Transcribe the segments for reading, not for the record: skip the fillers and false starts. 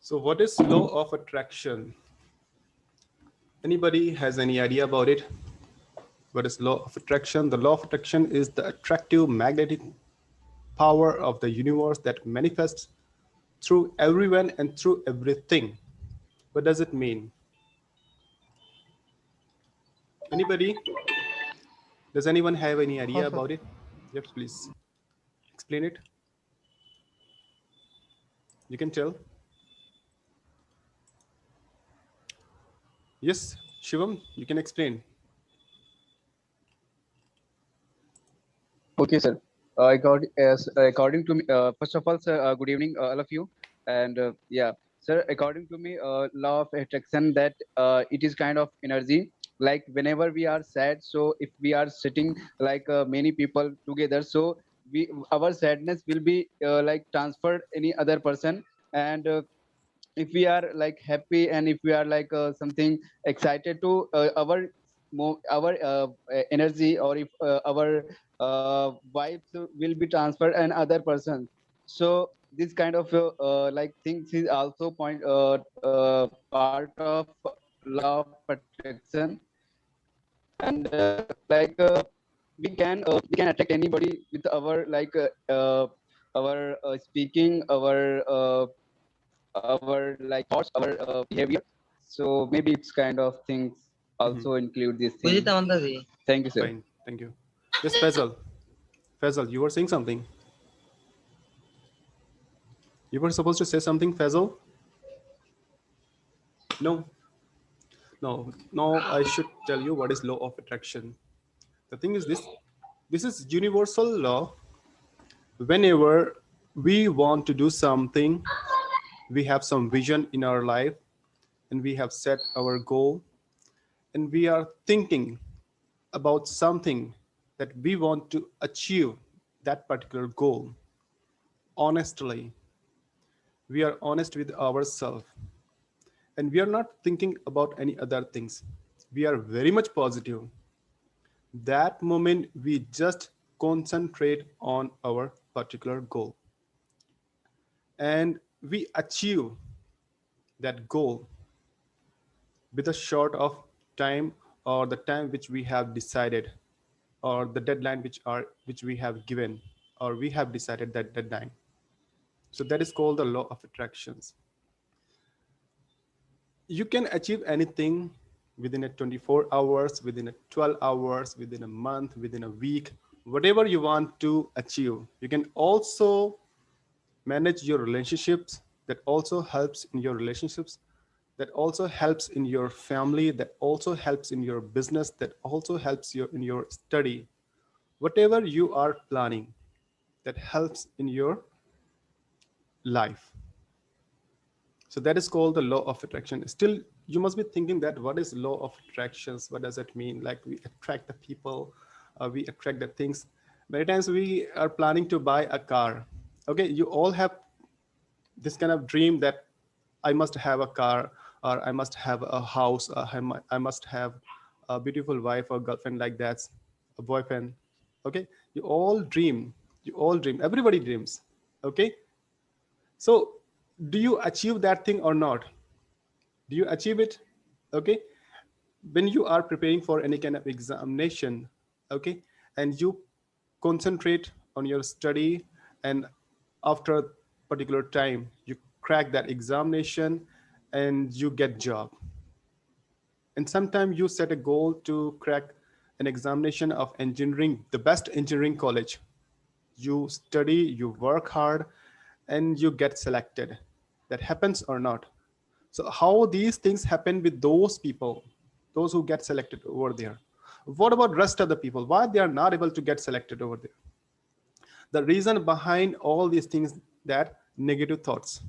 So what is law of attraction? Anybody has any idea about it? What is law of attraction? The law of attraction is the attractive magnetic power of the universe that manifests through everyone and through everything. What does it mean? Anybody? Does anyone have any idea Also, about it? Yes, please explain it. You can tell. Yes, Shivam, you can explain. Okay, sir. According to me, first of all, sir, good evening, all of you. And yeah, sir, according to me, law of attraction that it is kind of energy. Like whenever we are sad, so if we are sitting like many people together, so we our sadness will be like transferred any other person, and if we are like happy and if we are like something excited to our energy, or if our vibes will be transferred and other person. So this kind of like things is also part of law of attraction. And we can attract anybody with our speaking, our like thoughts, our behavior. So maybe it's kind of things Mhm. also include this Pujita thing. Mandari. Thank you, sir. Fine, thank you. Yes, Faisal. Faisal, you were saying something. You were supposed to say something, Faisal? No, no, no. I should tell you what is law of attraction. The thing is this: this is universal law. Whenever we want to do something, we have some vision in our life, and we have set our goal, and we are thinking about something that we want to achieve that particular goal. Honestly, we are honest with ourselves, and we are not thinking about any other things. We are very much positive. That moment we just concentrate on our particular goal, and we achieve that goal with a short of time, or the time which we have decided, or the deadline which we have given, or we have decided that deadline. So that is called the law of attractions. You can achieve anything within a 24 hours, within a 12 hours, within a month, within a week, whatever you want to achieve. You can also manage your relationships. That also helps in your relationships. That also helps in your family. That also helps in your business. That also helps you in your study. Whatever you are planning, that helps in your life. So that is called the law of attraction. Still, you must be thinking that what is law of attractions? What does it mean? Like we attract the people, we attract the things. Many times we are planning to buy a car. Okay, you all have this kind of dream that I must have a car, or I must have a house, I must have a beautiful wife or girlfriend like that, a boyfriend. Okay, you all dream, you all dream, everybody dreams. Okay, so do you achieve that thing or not? Do you achieve it? Okay, when you are preparing for any kind of examination, okay, and you concentrate on your study, and after a particular time you crack that examination and you get job, and sometimes you set a goal to crack an examination of engineering, the best engineering college. You study, you work hard, and you get selected. That happens or not? So how these things happen with those people, those who get selected over there? What about rest of the people? Why they are not able to get selected over there? The reason behind all these things, that negative thoughts.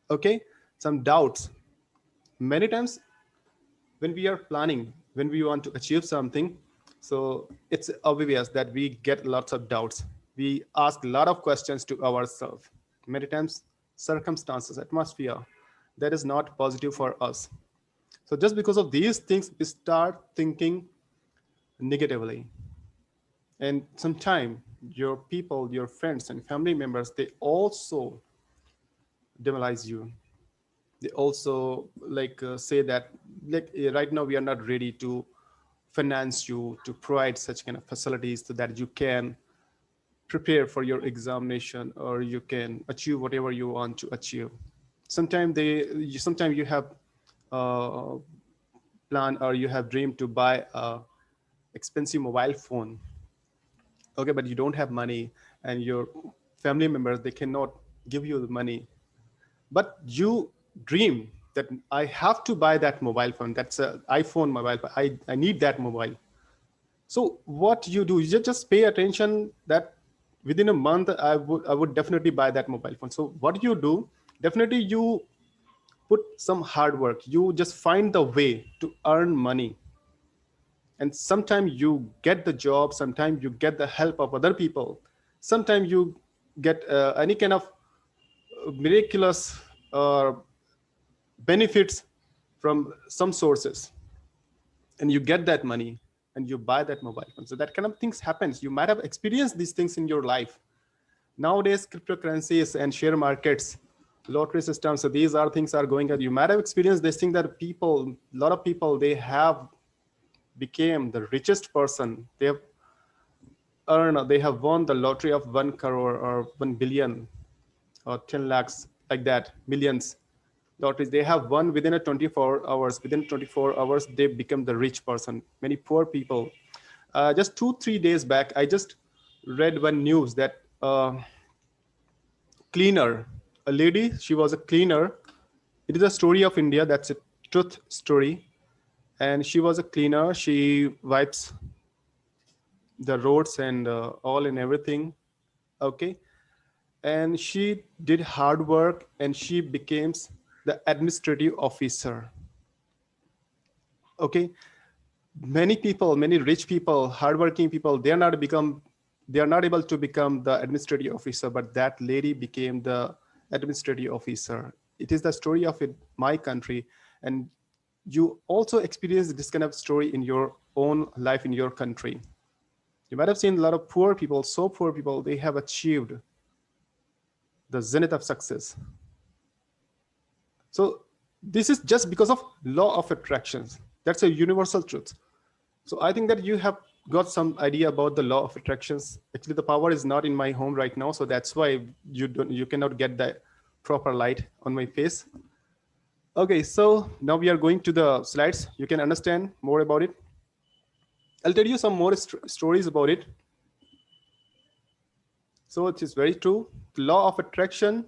Okay, some doubts. Many times when we are planning, when we want to achieve something, so it's obvious that we get lots of doubts. We ask a lot of questions to ourselves. Many times circumstances, atmosphere, that is not positive for us. So just because of these things we start thinking negatively, and sometimes your people, your friends and family members, they also demoralize you. They also say that right now we are not ready to finance you to provide such kind of facilities so that you can prepare for your examination or you can achieve whatever you want to achieve. Sometimes you have uh, plan or you have dreamed to buy a expensive mobile phone, okay, but you don't have money, and your family members they cannot give you the money, but you dream that I have to buy that mobile phone, that's a iPhone mobile phone. I need that mobile. So what you do, you just pay attention that within a month I would definitely buy that mobile phone. So what you do, definitely you put some hard work, you just find the way to earn money, and sometimes you get the job, sometimes you get the help of other people, sometimes you get any kind of miraculous uh, benefits from some sources, and you get that money and you buy that mobile phone. So that kind of things happens. You might have experienced these things in your life. Nowadays cryptocurrencies and share markets, lottery systems, so these are things are going on. You might have experienced this thing that people, a lot of people, they have became the richest person. They have won the lottery of 1 crore or 1 billion or 10 lakhs, like that, millions lotteries they have won within a 24 hours. Within 24 hours they become the rich person. Many poor people, just 2 3 days back I just read one news that cleaner, a lady, she was a cleaner. It is a story of India, that's a truth story. And she was a cleaner, she wipes the roads and all and everything, okay. And she did hard work and she becomes the administrative officer, okay. Many people, many rich people, hardworking people, they are not able to become the administrative officer, but that lady became the administrative officer. It is the story of it, my country. And you also experience this kind of story in your own life, in your country. You might have seen a lot of poor people, so poor people, they have achieved the zenith of success. So this is just because of law of attractions. That's a universal truth. So I think that you have got some idea about the law of attractions. Actually, the power is not in my home right now, so that's why you cannot get the proper light on my face. Okay, so now we are going to the slides. You can understand more about it. I'll tell you some more stories about it. So it is very true. The law of attraction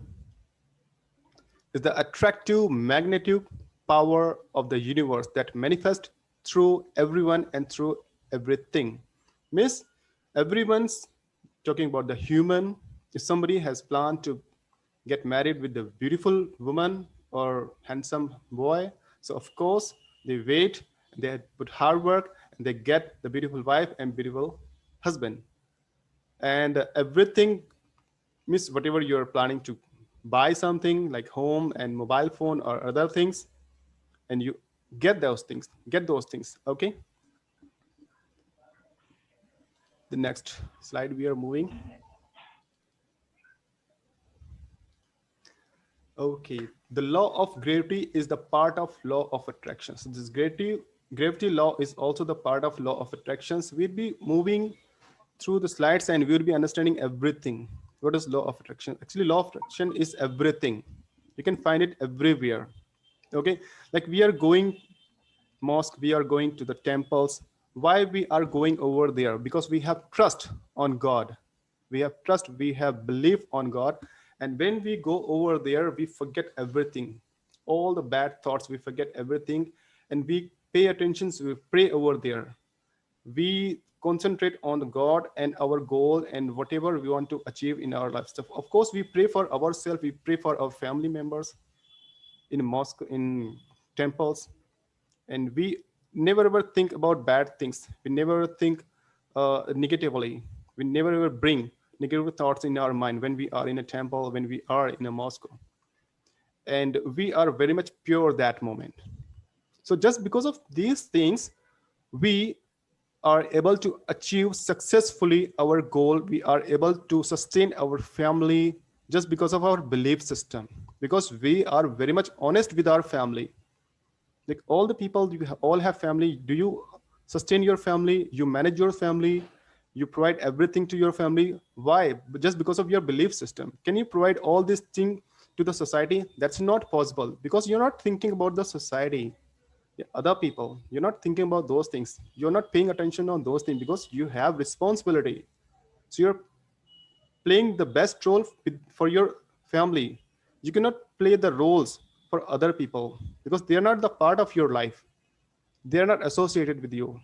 is the attractive magnetic power of the universe that manifests through everyone and through everything. Miss, everyone's talking about the human. If somebody has planned to get married with a beautiful woman or handsome boy, so of course they wait, they put hard work, and they get the beautiful wife and beautiful husband. And everything, miss, whatever you're planning to buy something like home and mobile phone or other things, and you get those things, okay. The next slide we are moving. Okay, the law of gravity is the part of law of attraction. So this gravity law is also the part of law of attractions. We'll be moving through the slides and we'll be understanding everything. What is law of attraction? Actually, law of attraction is everything. You can find it everywhere. Okay, like we are going mosque, we are going to the temples. Why we are going over there? Because we have trust on God. We have trust, we have belief on God. And when we go over there, we forget everything, all the bad thoughts, we forget everything, and we pay attention. So we pray over there, we concentrate on the God and our goal and whatever we want to achieve in our life. So of course we pray for ourselves, we pray for our family members in mosque, in temples, and we never ever think about bad things. We never think negatively. We never ever bring negative thoughts in our mind when we are in a temple, when we are in a mosque, and we are very much pure that moment. So just because of these things, we are able to achieve successfully our goal. We are able to sustain our family just because of our belief system. because we are very much honest with our family. Like all the people, you all have family. Do you sustain your family? You manage your family? You provide everything to your family? Why? Just because of your belief system? Can you provide all this thing to the society? That's not possible, because you're not thinking about the society, the other people. You're not thinking about those things. You're not paying attention on those things because you have responsibility. So you're playing the best role for your family. You cannot play the roles for other people because they are not the part of your life. They are not associated with you.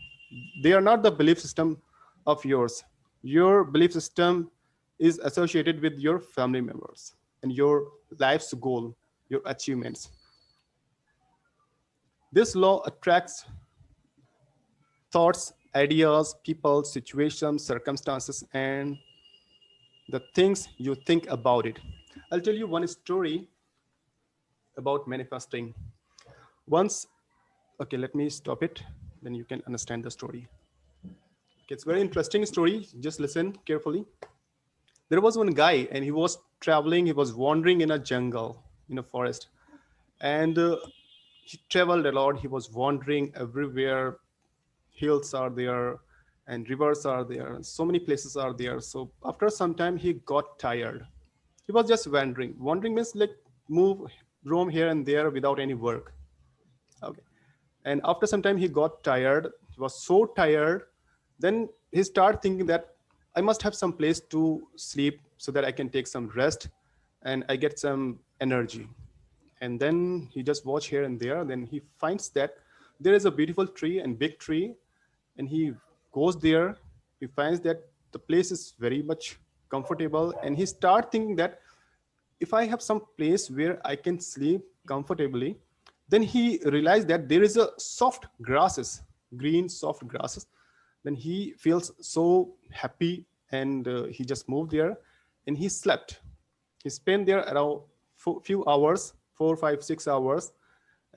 They are not the belief system of yours. Your belief system is associated with your family members and your life's goal, your achievements. This law attracts thoughts, ideas, people, situations, circumstances, and the things you think about it. I'll tell you one story about manifesting. Once, okay, let me stop it, then you can understand the story. Okay, it's a very interesting story. Just listen carefully. There was one guy, and he was traveling, he was wandering in a jungle, in a forest. And he traveled a lot. He was wandering everywhere. Hills are there, and rivers are there, and so many places are there. So after some time, he got tired. He was just wandering. Wandering means like move, roam here and there without any work. Okay. And after some time, he got tired. He was so tired. Then he started thinking that I must have some place to sleep so that I can take some rest and I get some energy. And then he just watch here and there. Then he finds that there is a beautiful tree and big tree, and he goes there. He finds that the place is very much comfortable, and he start thinking that if I have some place where I can sleep comfortably, then he realized that there is a soft grasses, green soft grasses. Then he feels so happy, and he just moved there and he slept. He spent there around few hours, 4, 5, 6 hours.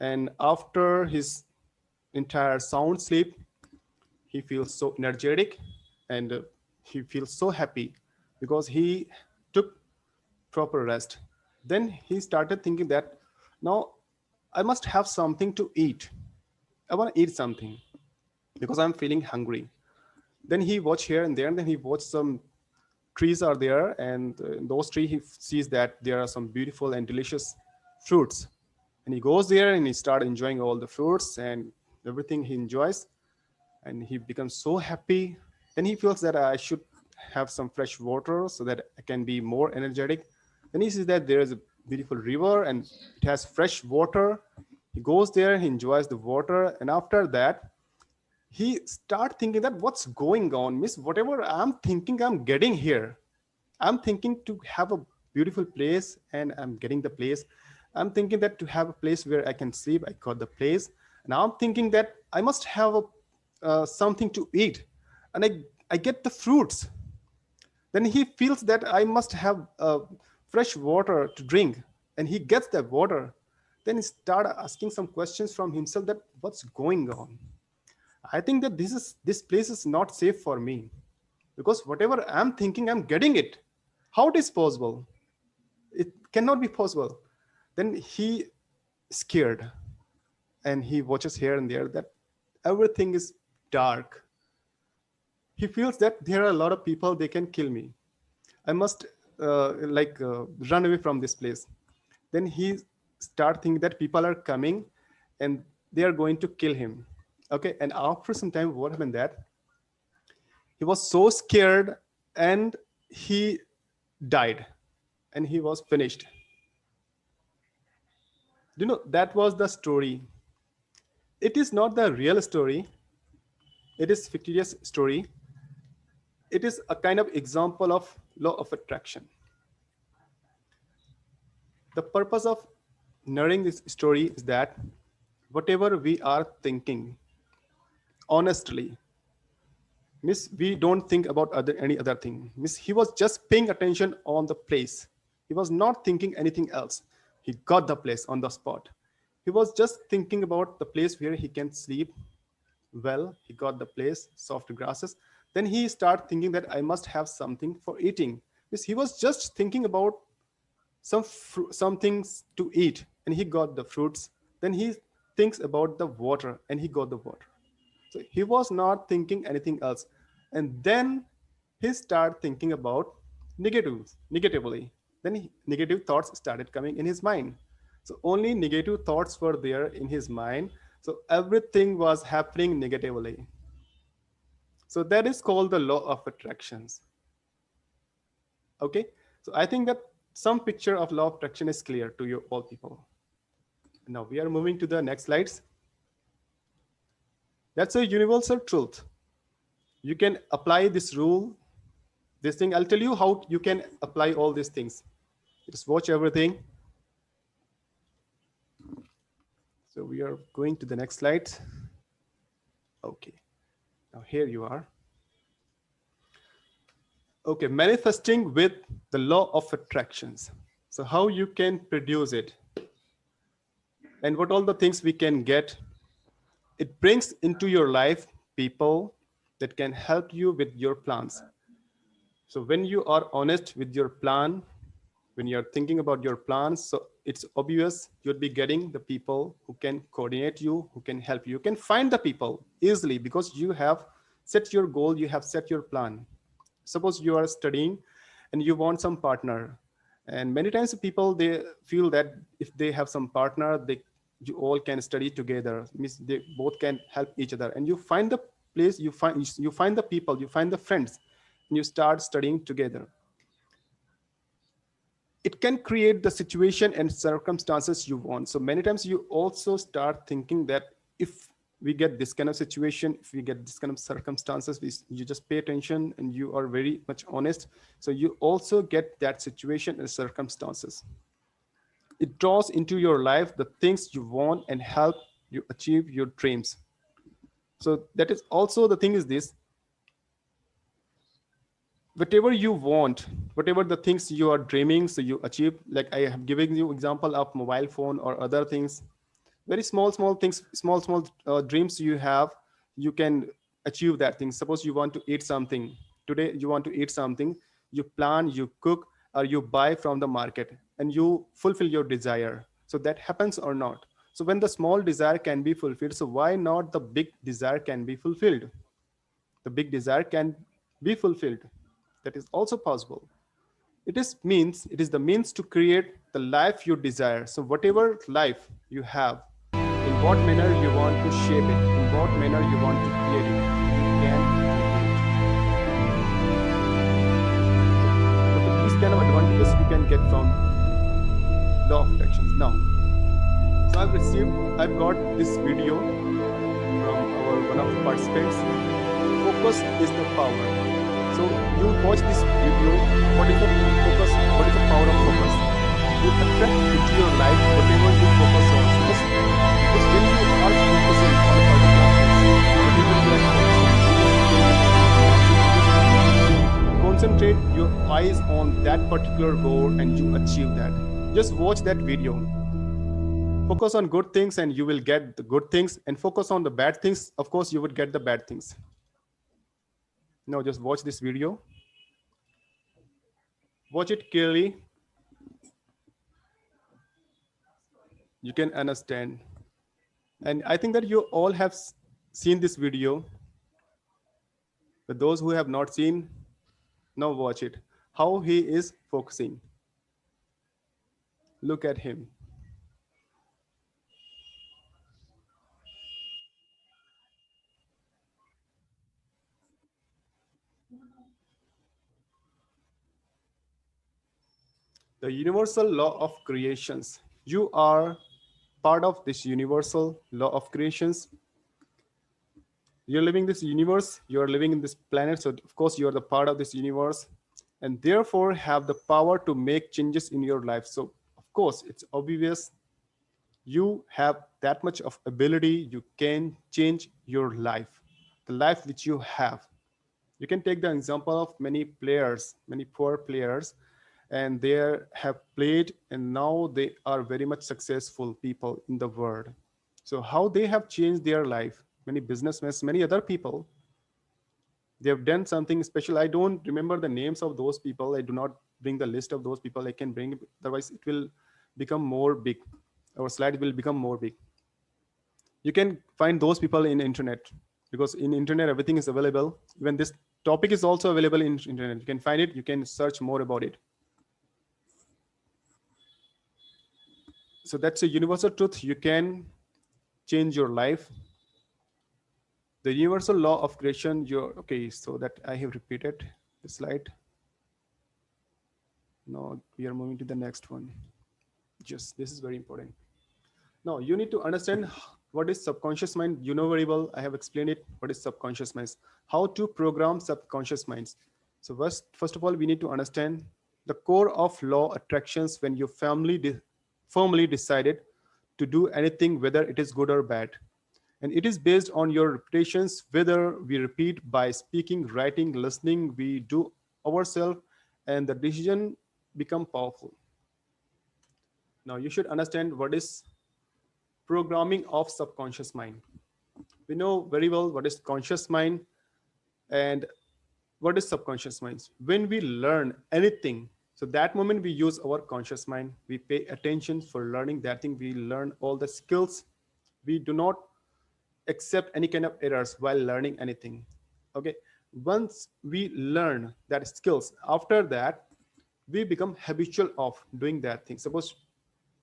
And after his entire sound sleep, he feels so energetic, and he feels so happy because he took proper rest. Then he started thinking that now I must have something to eat. I want to eat something because I'm feeling hungry. Then he watched here and there, and then he watched some trees are there, and in those trees he sees that there are some beautiful and delicious fruits. And he goes there and he starts enjoying all the fruits and everything he enjoys, and he becomes so happy. Then he feels that I should have some fresh water so that I can be more energetic. Then he sees that there is a beautiful river and it has fresh water. He goes there, he enjoys the water, and after that, he start thinking that what's going on, miss, whatever I'm thinking I'm getting here. I'm thinking to have a beautiful place and I'm getting the place. I'm thinking that to have a place where I can sleep, I got the place. Now I'm thinking that I must have something to eat, and I get the fruits. Then he feels that I must have fresh water to drink, and he gets that water. Then he start asking some questions from himself that what's going on. I think that this place is not safe for me, because whatever I'm thinking, I'm getting it. How it is possible? It cannot be possible. Then he scared, and he watches here and there that everything is dark. He feels that there are a lot of people, they can kill me. I must run away from this place. Then he start thinking that people are coming and they are going to kill him. Okay, and after some time, what happened that he was so scared and he died, and he was finished. You know, that was the story. It is not the real story. It is fictitious story. It is a kind of example of law of attraction. The purpose of narrating this story is that whatever we are thinking honestly, miss, we don't think about any other thing. Miss, he was just paying attention on the place. He was not thinking anything else. He got the place on the spot. He was just thinking about the place where he can sleep well. He got the place, soft grasses. Then he started thinking that I must have something for eating. Miss, he was just thinking about some things to eat, and he got the fruits. Then he thinks about the water, and he got the water. So he was not thinking anything else. And then he started thinking about negatively. Then negative thoughts started coming in his mind. So only negative thoughts were there in his mind. So everything was happening negatively. So that is called the law of attractions. Okay. So I think that some picture of law of attraction is clear to you all people. Now we are moving to the next slides. That's a universal truth. You can apply this rule, this thing. I'll tell you how you can apply all these things. Just watch everything. So we are going to the next slide. Okay. Now here you are. Okay, manifesting with the law of attractions. So how you can produce it and what all the things we can get. It brings into your life people that can help you with your plans. So when you are honest with your plan, when you're thinking about your plans, so it's obvious you'll be getting the people who can coordinate you, who can help you. You can find the people easily because you have set your goal, you have set your plan. Suppose you are studying and you want some partner, and many times people they feel that if they have some partner, they you all can study together, means they both can help each other, and you find the place, you find the people, you find the friends, and you start studying together. It can create the situation and circumstances you want. So many times you also start thinking that if we get this kind of situation, if we get this kind of circumstances, you just pay attention and you are very much honest. So you also get that situation and circumstances. It draws into your life the things you want and help you achieve your dreams. So that is also the thing is this, whatever you want, whatever the things you are dreaming, so you achieve, like I have given you example of mobile phone or other things, very small things, small dreams you have, you can achieve that thing. Suppose you want to eat something today, you want to eat something, you plan, you cook, or you buy from the market and you fulfill your desire. So that happens or not. So when the small desire can be fulfilled, so why not the big desire can be fulfilled? The big desire can be fulfilled. That is also possible. It is the means to create the life you desire. So whatever life you have, in what manner you want to shape it, in what manner you want to create it, you can create. So these kind of advantages you can get from law of attractions. Now, so I've got this video from our one of the participants. Focus is the power. So you watch this video. What is the focus? What is the power of focus? You attract into your life whatever you focus on. Because when you are focusing on a particular thing, whatever you are focusing, concentrate your eyes on that particular goal and you achieve that. Just watch that video. Focus on good things and you will get the good things, and focus on the bad things, of course you would get the bad things. Now just watch this video. Watch it clearly. You can understand. And I think that you all have seen this video. But those who have not seen, now watch it. How he is focusing. Look at him. The universal law of creations. You are part of this universal law of creations. You're living this universe, you're living in this planet, so of course you're the part of this universe, and therefore have the power to make changes in your life. So of course it's obvious you have that much of ability, you can change your life, the life which you have. You can take the example of many players, many poor players, and they have played and now they are very much successful people in the world. So how they have changed their life, many businessmen, many other people, they have done something special. I don't remember the names of those people, I do not bring the list of those people I can bring, otherwise it will become more big, our slide will become more big. You can find those people in internet, because in internet everything is available. Even this topic is also available in internet, you can find it, you can search more about it. So that's a universal truth, you can change your life. The universal law of creation, your okay, so that I have repeated the slide. Now we are moving to the next one. Yes, this is very important. Now you need to understand what is subconscious mind. You know very well, I have explained it, what is subconscious minds, how to program subconscious minds. So first of all, we need to understand the core of law attractions. When your family firmly decided to do anything, whether it is good or bad, and it is based on your reputations, whether we repeat by speaking, writing, listening, we do ourselves, and the decision become powerful. Now you should understand what is programming of subconscious mind. We know very well what is conscious mind and what is subconscious mind. When we learn anything, so that moment we use our conscious mind, we pay attention for learning that thing, we learn all the skills, we do not accept any kind of errors while learning anything. Okay, once we learn that skills, after that we become habitual of doing that thing. Suppose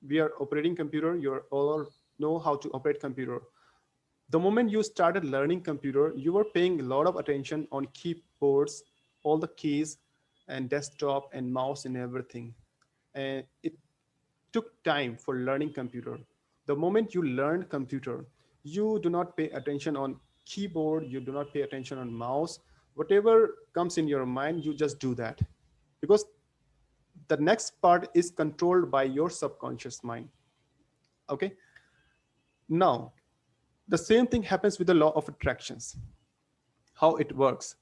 we are operating computer, you all know how to operate computer. The moment you started learning computer, you were paying a lot of attention on keyboards, all the keys, and desktop and mouse and everything. And it took time for learning computer. The moment you learn computer, you do not pay attention on keyboard, you do not pay attention on mouse. Whatever comes in your mind, you just do that, because the next part is controlled by your subconscious mind. Okay, now the same thing happens with the law of attractions. How it works: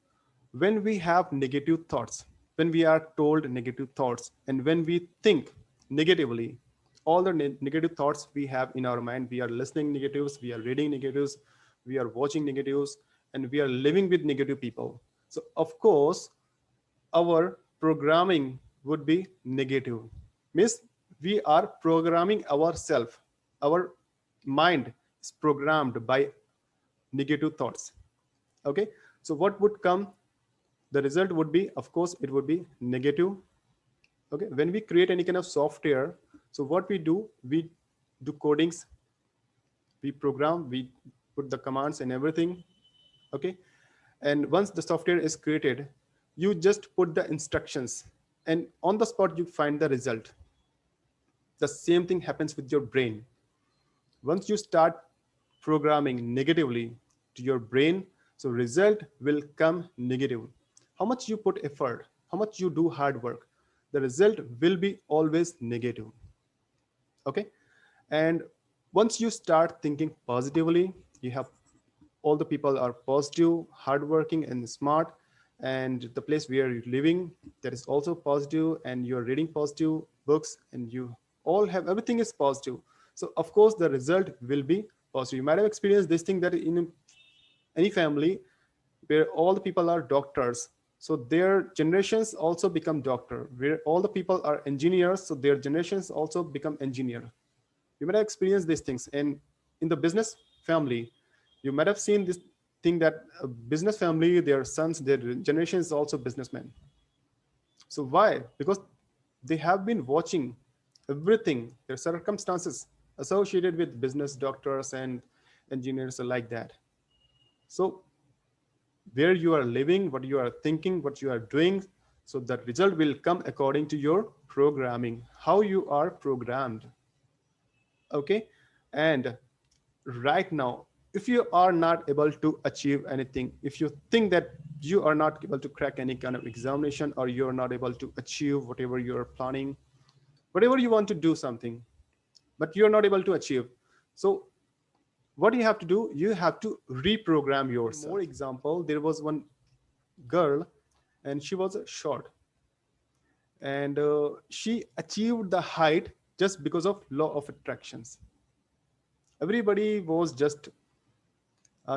when we have negative thoughts, when we are told negative thoughts, and when we think negatively, all the negative thoughts we have in our mind, we are listening negatives, we are reading negatives, we are watching negatives, and we are living with negative people. So of course our programming would be negative. Means we are programming ourselves, our mind is programmed by negative thoughts. Okay, so what would come, the result would be, of course it would be negative. Okay, when we create any kind of software, so what we do, we do codings, we program, we put the commands and everything. Okay, and once the software is created, you just put the instructions, and on the spot you find the result. The same thing happens with your brain. Once you start programming negatively to your brain, so result will come negative. How much you put effort, how much you do hard work, the result will be always negative. Okay, and once you start thinking positively, you have, all the people are positive, hardworking and smart, and the place where you're living, that is also positive, and you're reading positive books, and you all have, everything is positive. So of course the result will be positive. You might have experienced this thing, that in any family where all the people are doctors, so their generations also become doctor. Where all the people are engineers, so their generations also become engineer. You might have experienced these things. And in the business family, you might have seen this thing, that a business family, their sons, their generation is also businessmen. So why? Because they have been watching everything, their circumstances associated with business, doctors and engineers are like that. So where you are living, what you are thinking, what you are doing, so the result will come according to your programming, how you are programmed. Okay, and right now, if you are not able to achieve anything, if you think that you are not able to crack any kind of examination, or you're not able to achieve whatever you're planning, whatever you want to do something, but you're not able to achieve, so what you have to do, you have to reprogram yourself. More example, there was one girl, and she was short, and she achieved the height just because of law of attractions. Everybody was just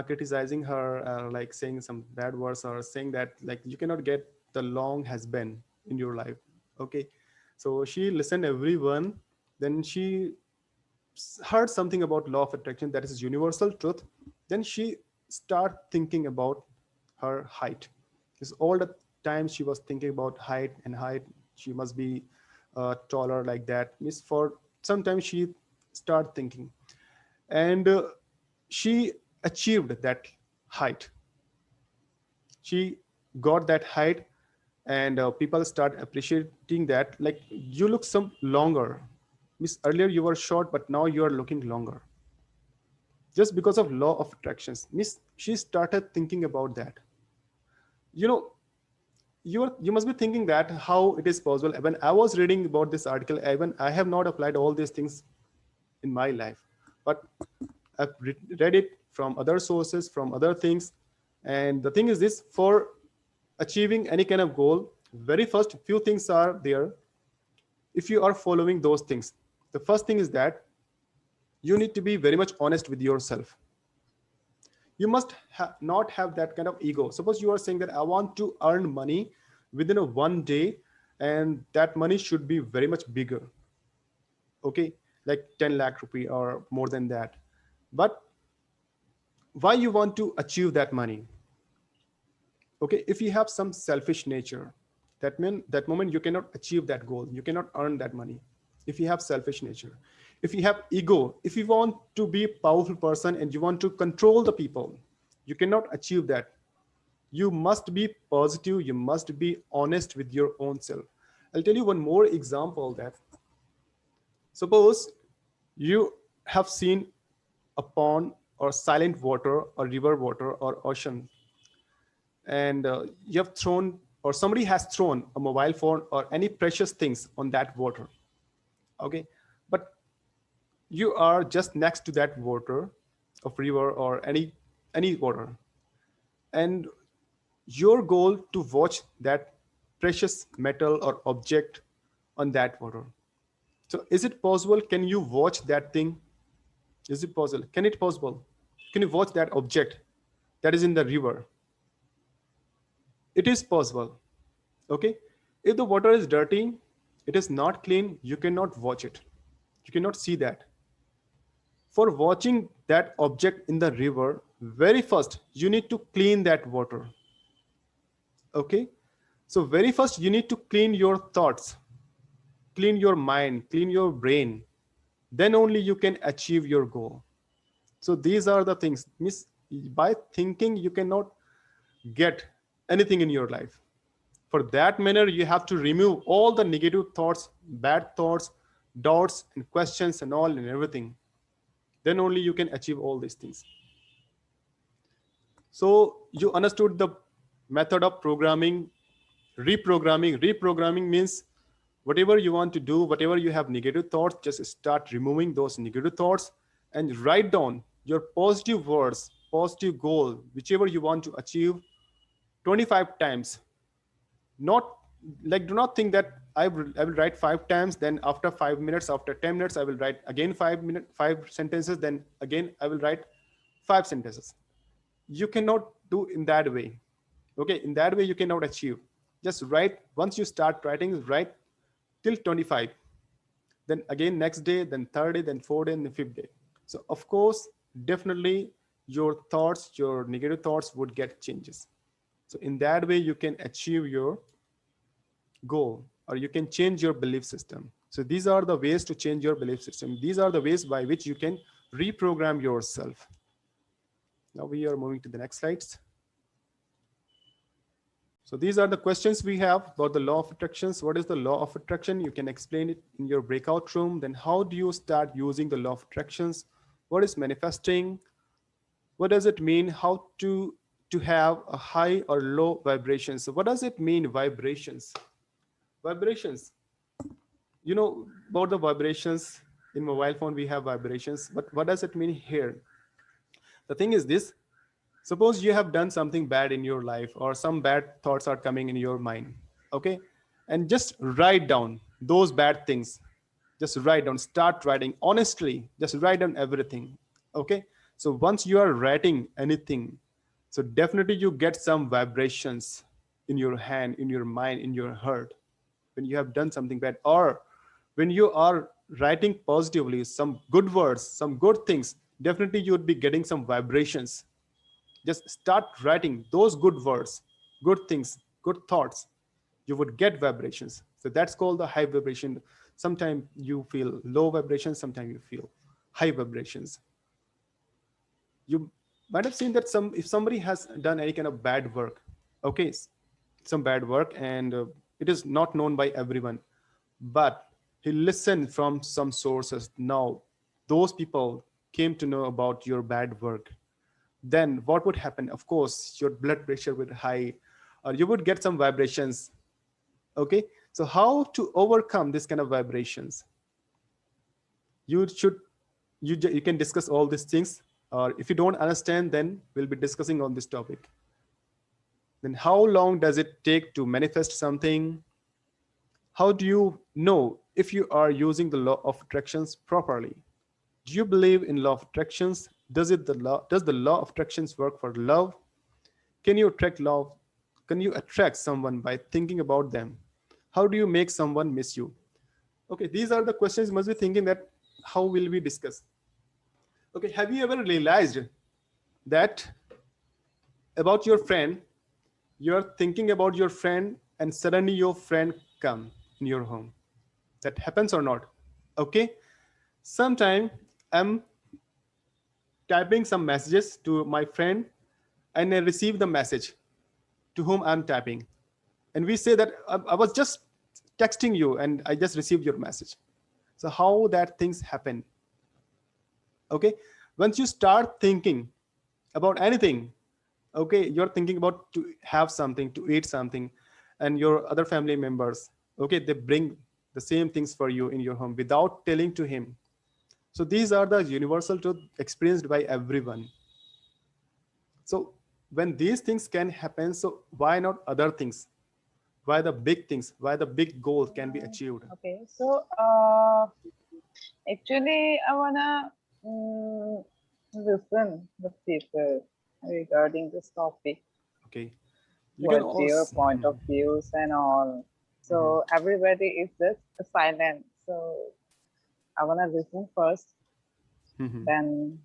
criticizing her, like saying some bad words, or saying that like you cannot get the long husband in your life. Okay, so she listened everyone. Then she heard something about law of attraction, that is universal truth. Then she start thinking about her height, because all the time she was thinking about height and height. She must be taller like that, means for sometimes she start thinking. And she achieved that height. She got that height. And people start appreciating that, like, you look some longer. Miss, earlier you were short, but now you are looking longer, just because of law of attractions. Miss, she started thinking about that. You know, you must be thinking that how it is possible. When I was reading about this article, even I have not applied all these things in my life, but I've read it from other sources, from other things. And the thing is this: for achieving any kind of goal, very first few things are there. If you are following those things, the first thing is that you need to be very much honest with yourself. You must not have that kind of ego. Suppose you are saying that I want to earn money within a one day, and that money should be very much bigger. Okay, like 10 lakh rupee or more than that. But why you want to achieve that money? Okay, if you have some selfish nature, that mean that moment you cannot achieve that goal, you cannot earn that money. If you have selfish nature, if you have ego, if you want to be a powerful person and you want to control the people, you cannot achieve that. You must be positive, you must be honest with your own self. I'll tell you one more example. That suppose you have seen a pond or silent water or river water or ocean, and you have thrown, or somebody has thrown a mobile phone or any precious things on that water. Okay, but you are just next to that water of river or any water, and your goal to watch that precious metal or object on that water. So is it possible? Can you watch that thing? Is it possible? Can it possible? Can you watch that object that is in the river? It is possible. Okay, if the water is dirty, it is not clean, you cannot watch it, you cannot see that. For watching that object in the river, very first you need to clean that water. Okay, so very first you need to clean your thoughts, clean your mind, clean your brain. Then only you can achieve your goal. So these are the things. Miss, by thinking you cannot get anything in your life. For that manner, you have to remove all the negative thoughts, bad thoughts, doubts and questions and all and everything. Then only you can achieve all these things. So you understood the method of programming. Reprogramming means whatever you want to do, whatever you have negative thoughts, just start removing those negative thoughts and write down your positive words, positive goal, whichever you want to achieve 25 times. Not like, do not think that I will write 5 times, then after 5 minutes, after 10 minutes, I will write again 5 sentences, then again I will write 5 sentences. You cannot do in that way. Okay, in that way you cannot achieve. Just write. Once you start writing, write till 25, then again next day, then third day, then fourth day, and the fifth day. So of course, definitely your thoughts, your negative thoughts would get changes. So in that way you can achieve your goal, or you can change your belief system. So these are the ways to change your belief system. These are the ways by which you can reprogram yourself. Now we are moving to the next slides. So these are the questions we have about the law of attractions. What is the law of attraction? You can explain it in your breakout room. Then how do you start using the law of attractions? What is manifesting? What does it mean? How to have a high or low vibration? So what does it mean, vibrations? Vibrations. You know about the vibrations. In mobile phone we have vibrations, but what does it mean here? The thing is this: suppose you have done something bad in your life, or some bad thoughts are coming in your mind. Okay, and just write down those bad things. Just write down, start writing honestly, just write down everything. Okay, so once you are writing anything, so definitely you get some vibrations in your hand, in your mind, in your heart. when you have done something bad, or when you are writing positively some good words, some good things, definitely you would be getting some vibrations. Just start writing those good words, good things, good thoughts. You would get vibrations. So that's called the high vibration. Sometimes you feel low vibrations, sometimes you feel high vibrations. You might have seen that some if somebody has done any kind of bad work, okay, some bad work, and it is not known by everyone, but he listened from some sources. Now those people came to know about your bad work, then what would happen? Of course your blood pressure would high, or you would get some vibrations. Okay, so how to overcome this kind of vibrations? You should, you can discuss all these things, or if you don't understand, then we'll be discussing on this topic. Then how long does it take to manifest something? How do you know if you are using the law of attractions properly? Do you believe in law of attractions? Does the law of attractions work for love? Can you attract love? Can you attract someone by thinking about them? How do you make someone miss you? Okay, these are the questions you must be thinking, that how will we discuss? Okay, have you ever realized that about your friend, you're thinking about your friend and suddenly your friend come in your home? That happens or not? Okay, sometime I'm typing some messages to my friend and I receive the message to whom I'm typing. And we say that I was just texting you and I just received your message. So how that things happen? Okay, once you start thinking about anything, okay, you're thinking about to have something, to eat something, and your other family members, okay, they bring the same things for you in your home without telling to him. So these are the universal truth experienced by everyone. So when these things can happen, so why not other things? Why the big things? Why the big goal can be achieved? Okay, so actually, I wanna listen the people regarding this topic, Okay, you can what their also. point of views and all. So everybody is just silent. So I wanna listen first, then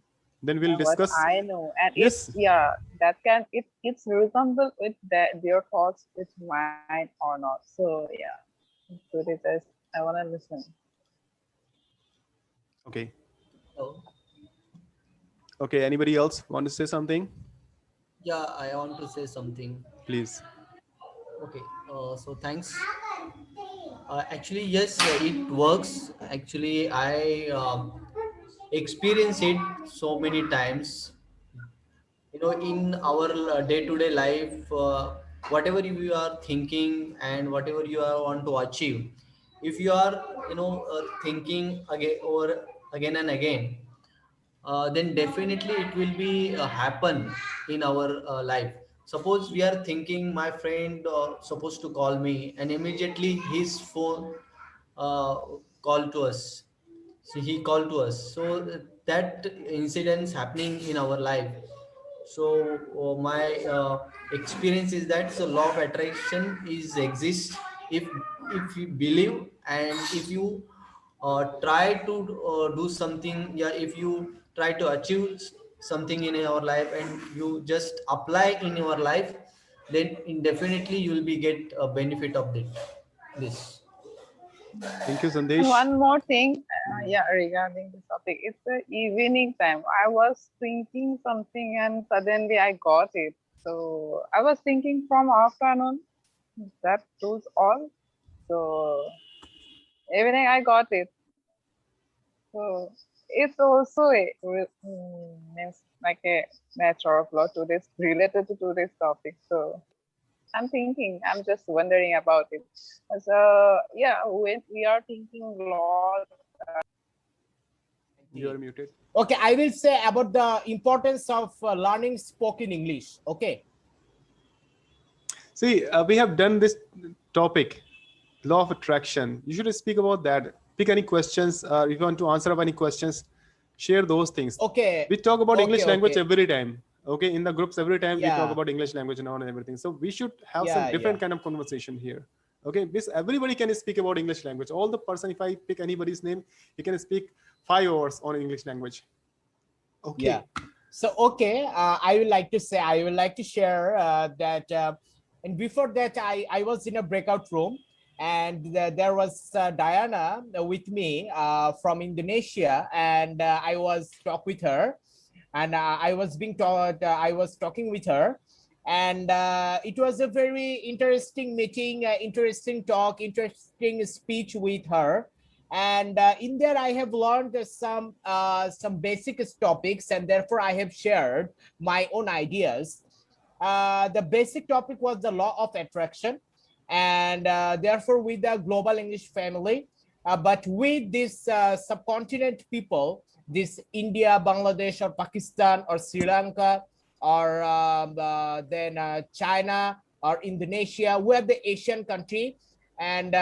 Then we'll what discuss. I know, and if Yes. yeah, that can it's resemble with their thoughts with mine or not. So yeah, so it is. I wanna listen. Okay. Oh, Okay, anybody else want to say something? yeah, I want to say something. Please. Okay, so thanks. Actually, yes, it works. Actually, I experience it so many times. In our day-to-day life, whatever you are thinking and whatever you are want to achieve, if you are, thinking again or again and again, then definitely it will be happen in our life. Suppose we are thinking my friend supposed to call me and immediately his phone uh, call to us, so he called to us, so that incidents happening in our life. So my experience is that so law of attraction is exist if you believe, and if you try to do something, yeah, if you try to achieve something in your life and you just apply in your life, then definitely you will be get a benefit of this. Thank you, And Sandesh. one more thing, yeah, regarding this topic, it's the evening time. I was thinking something and suddenly I got it. So I was thinking from afternoon, that was all. So evening I got it. So it's also means like a natural flow to this related to this topic. So I'm thinking, I'm just wondering about it. So yeah, when we are thinking laws, You are muted. Okay, I will say about the importance of learning spoken English. Okay. See, we have done this topic, law of attraction. You should speak about that. Pick any questions. If you want to answer of any questions, share those things. Okay. We talk about Okay. English language Okay. every time. Okay, in the groups every time we talk Yeah. about English language and all and everything. So we should have some Yeah. different Yeah. kind of conversation here. Okay, this everybody can speak about English language. All the person, if I pick anybody's name, he can speak 5 hours on English language. Yeah. Okay. So okay, I would like to say, I would like to share that, and before that, I was in a breakout room, and there was Diana with me from Indonesia, and I was talk with her, and I was being taught, I was talking with her, and it was a very interesting meeting, interesting talk, interesting speech with her. And in there I have learned some basic topics, and therefore I have shared my own ideas. The basic topic was the law of attraction, and therefore with the global English family, but with this subcontinent people, this India, Bangladesh, or Pakistan, or Sri Lanka, or then China, or Indonesia, we are the Asian country. And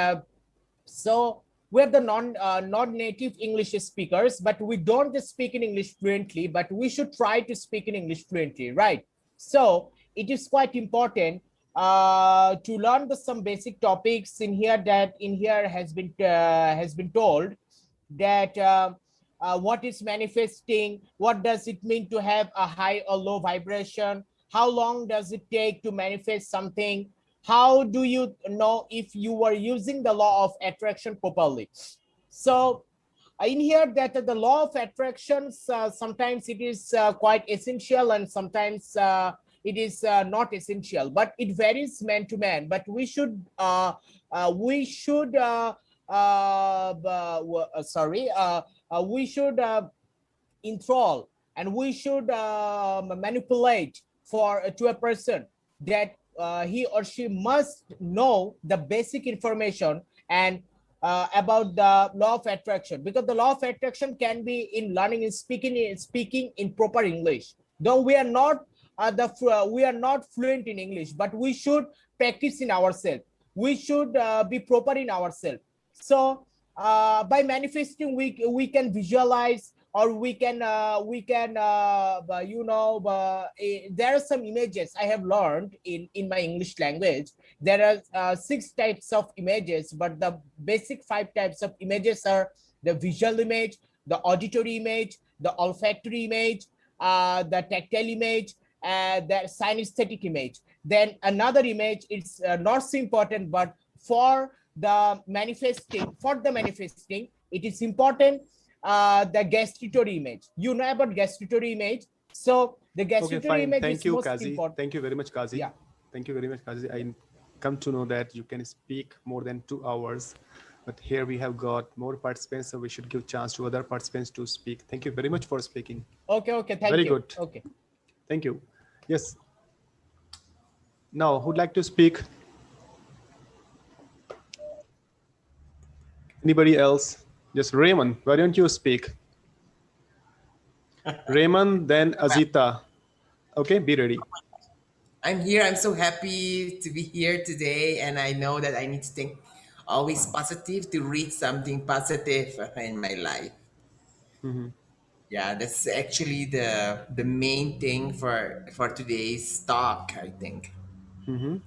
so we're the non-native English speakers, but we don't just speak in English fluently, but we should try to speak in English fluently, right? So it is quite important to learn some basic topics in here, that in here has been told that what is manifesting, what does it mean to have a high or low vibration, how long does it take to manifest something, how do you know if you are using the law of attraction properly. So in here that the law of attractions, sometimes it is quite essential, and sometimes it is not essential, but it varies man to man. But we should sorry we should enthrall, and we should manipulate for to a person that he or she must know the basic information, and about the law of attraction, because the law of attraction can be in learning, in speaking in proper English. Though we are not fluent in English, but we should practice in ourselves, we should be proper in ourselves. So by manifesting, we can visualize, or there are some images I have learned in my English language. There are 6 types of images, but the basic 5 types of images are the visual image, the auditory image, the olfactory image, the tactile image, the synesthetic image. Then another image, it's not so important, but for the manifesting, it is important, the gustatory image. You know about gustatory image. So the Okay, gustatory fine. image Thank is you, most Kazi. important. Thank you very much, Kazi. Yeah. Thank you very much, Kazi. I come to know that you can speak more than 2 hours, but here we have got more participants, so we should give chance to other participants to speak. Thank you very much for speaking. Okay, thank Very you. good. Okay. Thank you. Yes. Now, who'd like to speak? Anybody else? Just Raymond, why don't you speak? Raymond, then Azita. Okay, be ready. I'm here. I'm so happy to be here today, and I know that I need to think always positive to read something positive in my life. Yeah, that's actually the main thing for today's talk, I think. Mm-hmm.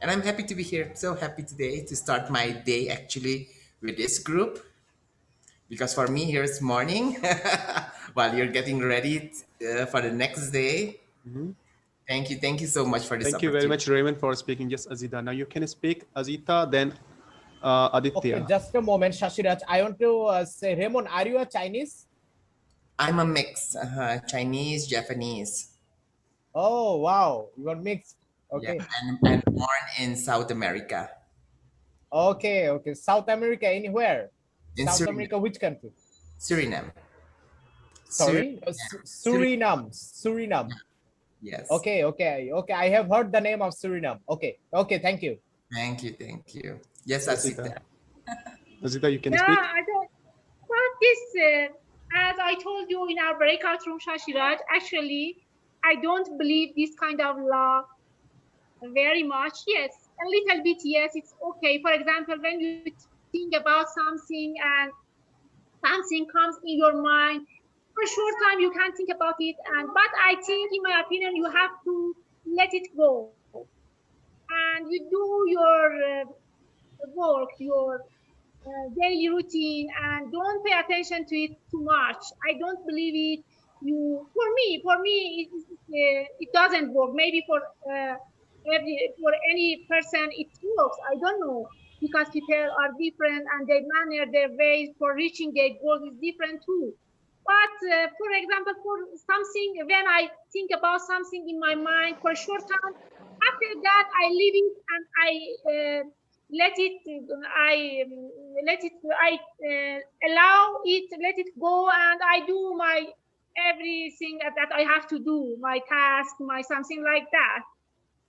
And I'm happy to be here. So happy today to start my day actually with this group, because for me here it's morning while you're getting ready for the next day. Mm-hmm. Thank you so much for this Thank you very opportunity. much, Raymond, for speaking. Yes, Azita. Now you can speak, Azita, then Okay, Aditya. just a moment, Shashiraj. I want to say, Raymond, are you a Chinese? I'm a mix, Chinese, Japanese. Oh, wow, you are mixed. Yeah, Okay. and born in South America, Okay. South America, anywhere? in South America, which country? Suriname, Sorry, Suriname. Suriname. Yes. Okay. I have heard the name of Suriname. Okay. Thank you. Thank you. Yes, Azita. Asita. Azita, you can Yeah, speak. I don't. But this, as I told you in our breakout room, Shashiraj, actually, I don't believe this kind of law very much. Yes, a little bit. Yes, it's okay. For example, when you think about something and something comes in your mind, for a short time you can think about it, and but I think, in my opinion, you have to let it go, and you you do your work, your daily routine, and don't pay attention to it too much. I don't believe it. For me, it doesn't work. Maybe for any person it works. I don't know, because people are different and their manner, their ways for reaching their goals is different too. But for example, for something, when I think about something in my mind for a short time, after that I leave it and I let it I let it I allow it, let it go, and I do my everything that I have to do, my task, my something like that.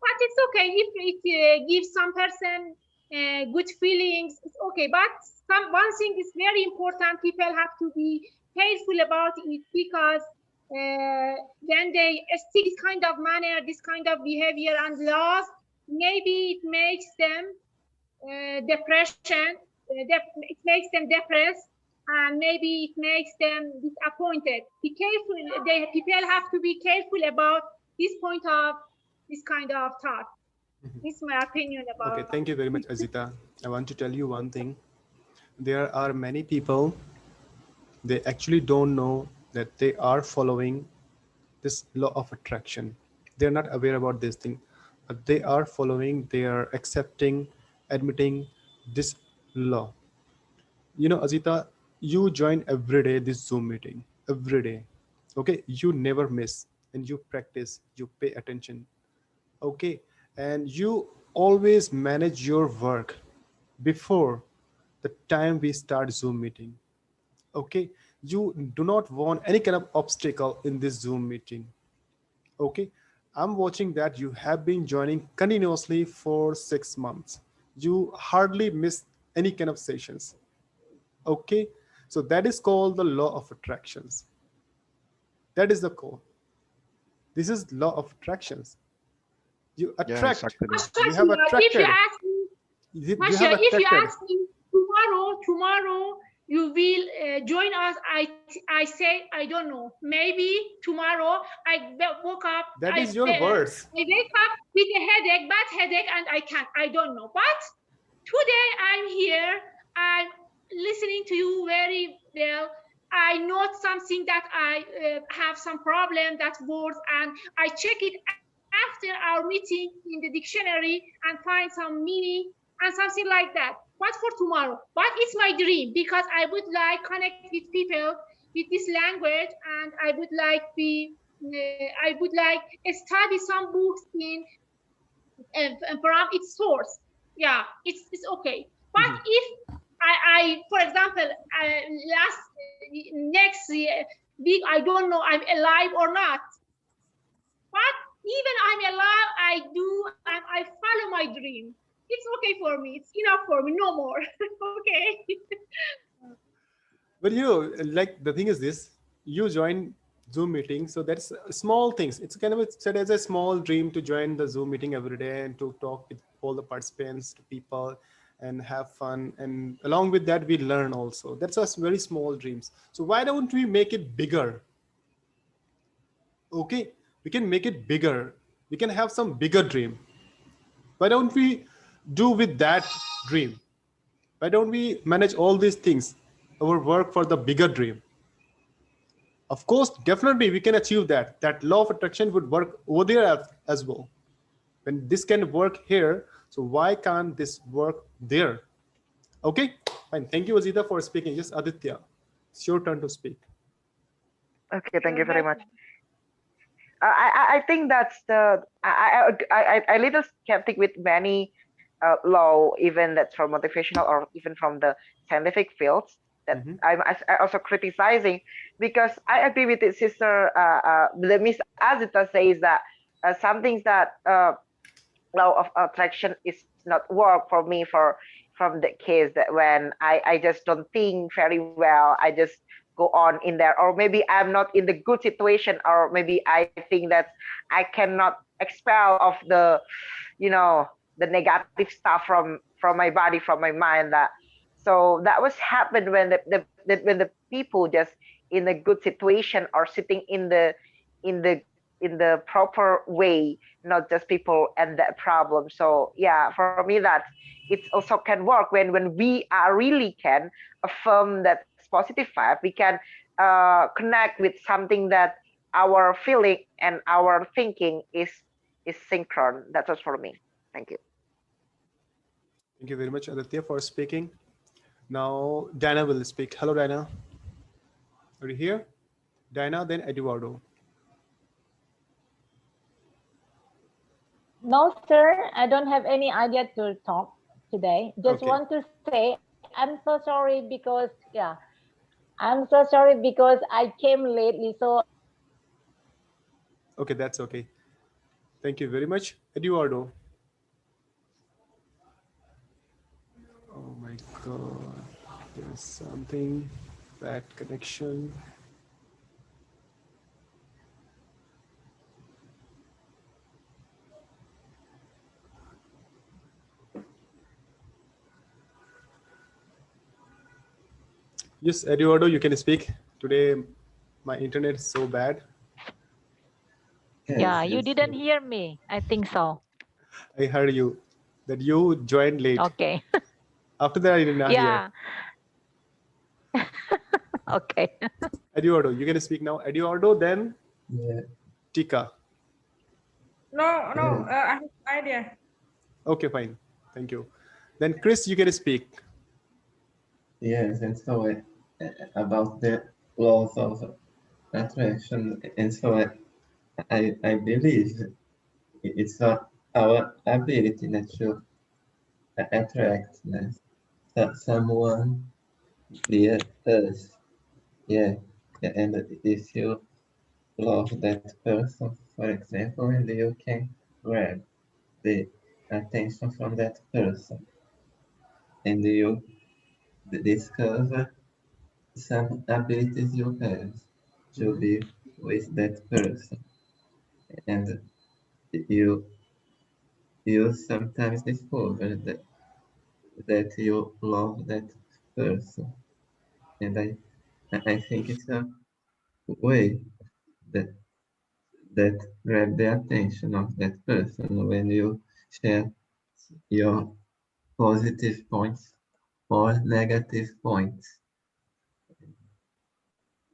But it's okay if it gives some person good feelings, it's okay. But one thing is very important, people have to be careful about it, because when they stick this kind of manner, this kind of behavior and laws, maybe it makes them depression, it makes them depressed, and maybe it makes them disappointed. Be careful. People have to be careful about this point of this kind of thought. This is my opinion Okay, about thank you very much, Azita. I want to tell you one thing. There are many people, they actually don't know that they are following this law of attraction. They're not aware about this thing, but they are following, they are accepting, admitting this law. You know, Azita, you join every day this Zoom meeting, every day. Okay, you never miss, and you practice, you pay attention. Okay, and you always manage your work before the time we start Zoom meeting. Okay, you do not want any kind of obstacle in this Zoom meeting. Okay, I'm watching that you have been joining continuously for 6 months. You hardly miss any kind of sessions. Okay, so that is called the law of attractions. That is the core. This is law of attractions. You Yes, attract, actually. you have Shashira, if you attracted, ask me, you have Shashira, if you attracted. ask me tomorrow you will join us, I say I don't know. Maybe tomorrow woke up, That is your words. I wake up with a headache, bad headache, and I can't. I don't know. But today I'm here. I'm listening to you very well. I note something that I have some problem, that word, and I check it after our meeting in the dictionary and find some meaning and something like that. What for tomorrow? But it's my dream, because I would like connect with people with this language, and I would like study some books in from its source. Yeah, it's okay. But Mhm. if for example, last next week, I don't know I'm alive or not. But even I'm alive, I do, and I follow my dream. It's okay for me. It's enough for me. No more. Okay. But you know, like the thing is this, you join Zoom meeting, so that's small things. It's kind of said as a small dream to join the Zoom meeting every day and to talk with all the participants, to people, and have fun. And along with that, we learn also. That's a very small dreams. So why don't we make it bigger? Okay, we can make it bigger. We can have some bigger dream. Why don't we do with that dream? Why don't we manage all these things, our work for the bigger dream? Of course, definitely we can achieve that. That law of attraction would work over there as well. When this can work here, so why can't this work there? Okay, fine. Thank you, Azita, for speaking. Yes, Aditya, it's your turn to speak. Okay, thank you You're very much. welcome. I think that's the I little skeptic with many law, even that's from motivational or even from the scientific fields, that Mm-hmm. I also criticizing, because I agree with the sister. The Miss Azita says that some things that law of attraction is not work for me, for from the case that when I just don't think very well, I just go on in there, or maybe I'm not in the good situation, or maybe I think that I cannot expel of the, you know, the negative stuff from my body, from my mind. That, so that was happened when when the people just in a good situation or sitting in the in the proper way, not just people and that problem. So yeah, for me that it also can work when we are really can affirm that positive vibe. We can connect with something that our feeling and our thinking is synchron. That was for me. Thank you. Thank you very much, Aditya, for speaking. Now, Dana will speak. Hello, Dana. Are you here? Dana, then Eduardo. No, sir, I don't have any idea to talk today. Just Okay. want to say I'm so sorry because, yeah, I'm so sorry because I came lately. So Okay, that's okay. Thank you very much, Eduardo. Oh my God, there's something bad connection. Yes, Eduardo, you can speak. Today, my internet is so bad. yeah, Yes, you yes, didn't hear me. I think so. I heard you that you joined late. Okay. After that, I did not hear. Yeah. Okay. Eduardo, you can speak now. Eduardo, then yeah, Tika. No, no, yes, I have idea. Okay, fine. Thank you. Then Chris, you can speak. yes. And so about the laws of attraction, and so I believe it's our ability to attract someone near us. Yeah, yeah, and if you love that person, for example, and you can grab the attention from that person, and you discover some abilities you have to Mhm. be with that person, and you you sometimes discover that you love that person, and I think it's a way that that grab the attention of that person when you share your positive points or negative points,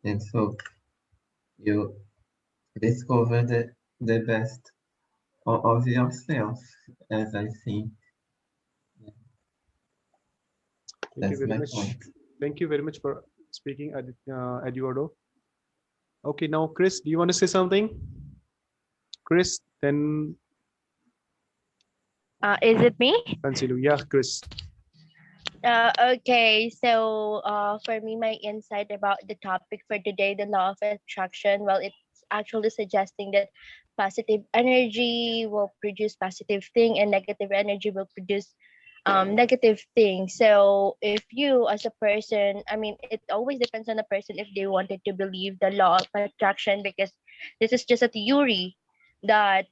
and so you discover the best of yourself, as I think. Thank you That's very my much. point. Thank you very much for speaking, Eduardo. Okay, now Chris, do you want to say something? Chris, then Is it me? Fansilu. Yeah, Chris. Okay, so for me, my insight about the topic for today, the law of attraction, well, it's actually suggesting that positive energy will produce positive thing and negative energy will produce negative thing. So if you as a person, I mean, it always depends on the person if they wanted to believe the law of attraction, because this is just a theory that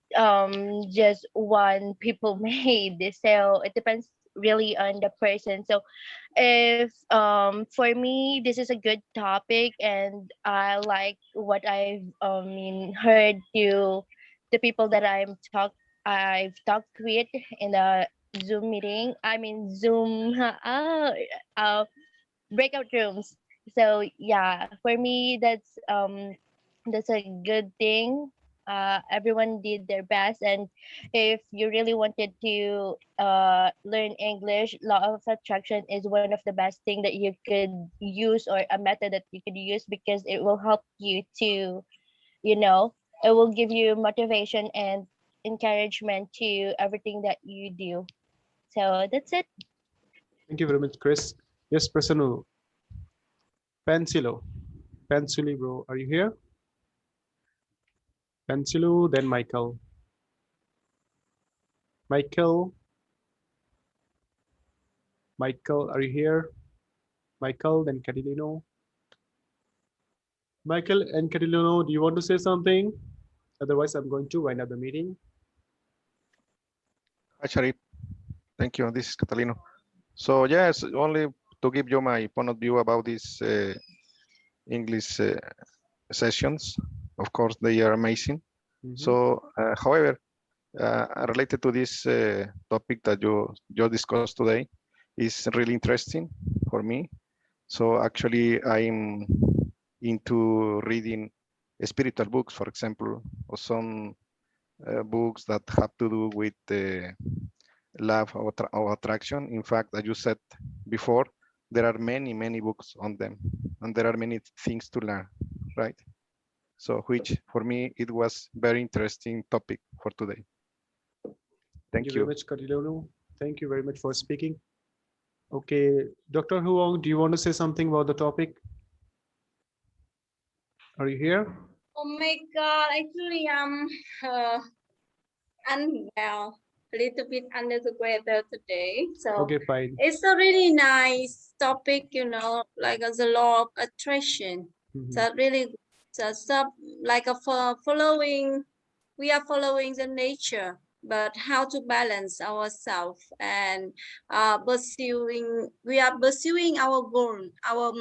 just one people made. So it depends really on the person. So if for me this is a good topic and I like what I've heard to the people that I've talked with in the Zoom meeting, I mean Zoom uh, breakout rooms. So yeah, for me that's a good thing. Everyone did their best, and if you really wanted to learn English, law of attraction is one of the best thing that you could use, or a method that you could use, because it will help you to, you know, it will give you motivation and encouragement to everything that you do. So that's it. Thank you very much, Chris. Yes, Prasannu. Pansilo. Pansili, bro. Are you here? Pansilo, then Michael. Michael. Michael, are you here? Michael, then Catalino. Michael and Catalino, do you want to say something? Otherwise, I'm going to wind up the meeting. Hi, Sharif. Thank you. This is Catalino. So yes, only to give you my point of view about these English sessions. Of course, they are amazing. So, however, related to this topic that you discussed today is really interesting for me. So actually, I'm into reading spiritual books, for example, or some books that have to do with the love of attraction. In fact, as you said before, there are many books on them, and there are many things to learn, right? So, which for me, it was very interesting topic for today. Thank you Thank very you. much, Katilonu. Thank you very much for speaking. Okay, Dr. Huang, do you want to say something about the topic? Are you here? Oh my God, actually, I'm unwell, a little bit under the weather today. So Okay, fine. it's a really nice topic, like the law of attraction. So really, so like following, we are following the nature, but how to balance ourselves and we are pursuing our goal, our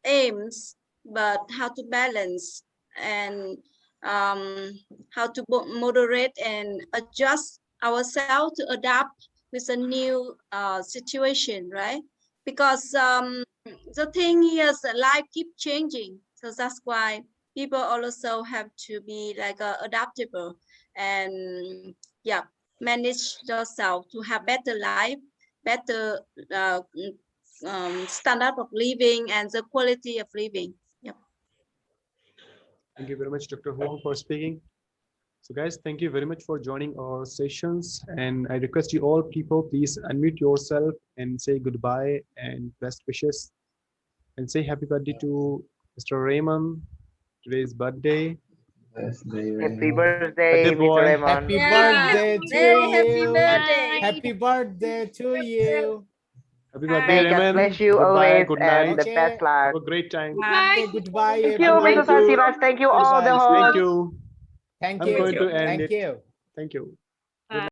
aims, but how to balance and how to moderate and adjust ourselves to adapt with a new situation, right? Because the thing is that life keeps changing, so that's why people also have to be like adaptable and manage yourself to have better life, better standard of living and the quality of living. Yep. Thank you very much, Dr. Huang, for speaking. So guys, thank you very much for joining our sessions. And I request you all people, please unmute yourself and say goodbye and best wishes. And say happy birthday to Mr. Raymond. Today's birthday. Happy Raymond. birthday, Birthday Mr. boy. Raymond. Happy Yeah, birthday to very happy you. birthday. Happy birthday to you. Happy birthday, May God Raymond. bless you Goodbye. always Good and night. the Okay. best luck. Have a great time. Goodbye. Okay, goodbye, Thank you, everyone. Mr. Thank you. Shashiraj. Thank you, all the Goodbye. Thank hosts. you. Thank I'm you. going to end Thank it. you. Thank you.